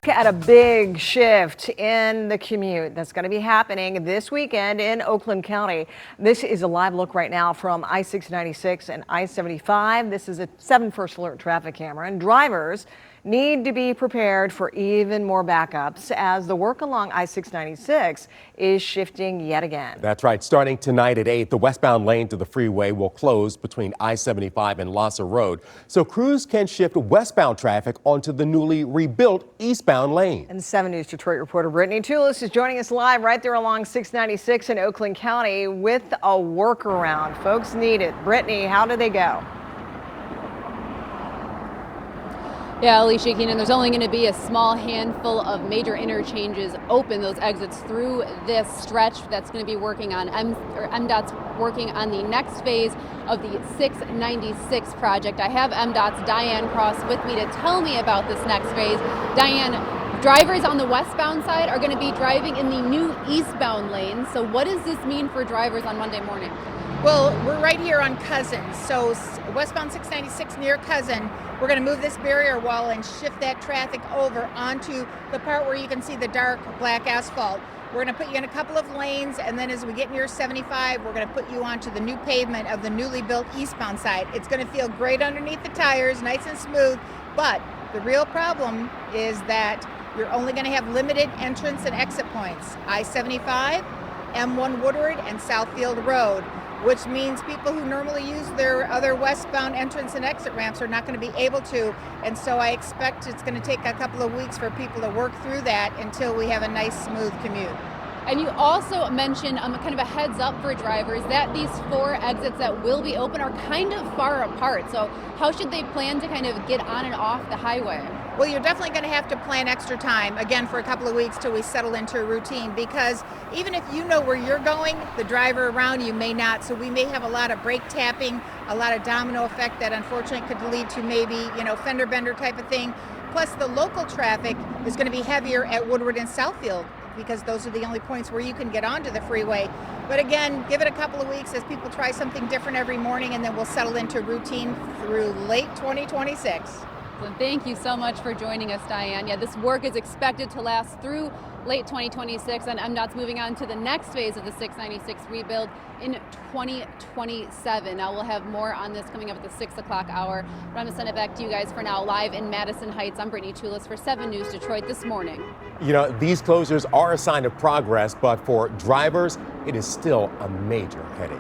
At a big shift in the commute that's going to be happening this weekend in Oakland County. This is a live look right now from I-696 and I-75. This is a 7 first alert traffic camera, and drivers need to be prepared for even more backups as the work along I-696 is shifting yet again. That's right. Starting tonight at 8, the westbound lane to the freeway will close between I-75 and Lassa Road, so crews can shift westbound traffic onto the newly rebuilt eastbound lane. And 7 News Detroit reporter Brittany Toulis is joining us live right there along 696 in Oakland County with a workaround. Folks need it. Brittany, how do they go? Yeah, Alicia Keenan, there's only going to be a small handful of major interchanges open, those exits through this stretch that's going to be working on MDOT's working on the next phase of the 696 project. I have MDOT's Diane Cross with me to tell me about this next phase. Diane, drivers on the westbound side are going to be driving in the new eastbound lane. So what does this mean for drivers on Monday morning? Well, we're right here on Cousin, so westbound 696 near Cousin. We're going to move this barrier wall and shift that traffic over onto the part where you can see the dark black asphalt. We're going to put you in a couple of lanes, and then as we get near 75, we're going to put you onto the new pavement of the newly built eastbound side. It's going to feel great underneath the tires, nice and smooth, but the real problem is that you're only going to have limited entrance and exit points. I-75, M1 Woodward, and Southfield Road, which means people who normally use their other westbound entrance and exit ramps are not going to be able to. And so I expect it's going to take a couple of weeks for people to work through that until we have a nice, smooth commute. And you also mentioned kind of a heads up for drivers that these 4 exits that will be open are kind of far apart. So how should they plan to kind of get on and off the highway? Well, you're definitely going to have to plan extra time, again, for a couple of weeks till we settle into a routine, because even if you know where you're going, the driver around you may not. So we may have a lot of brake tapping, a lot of domino effect that unfortunately could lead to maybe, fender bender type of thing. Plus the local traffic is going to be heavier at Woodward and Southfield, because those are the only points where you can get onto the freeway. But again, give it a couple of weeks as people try something different every morning, and then we'll settle into routine through late 2026. Thank you so much for joining us, Diane. Yeah, this work is expected to last through late 2026, and MDOT's moving on to the next phase of the 696 rebuild in 2027. Now we'll have more on this coming up at the 6 o'clock hour. But I'm going to send it back to you guys for now. Live in Madison Heights, I'm Brittany Toulis for 7 News Detroit this morning. These closures are a sign of progress, but for drivers, it is still a major headache.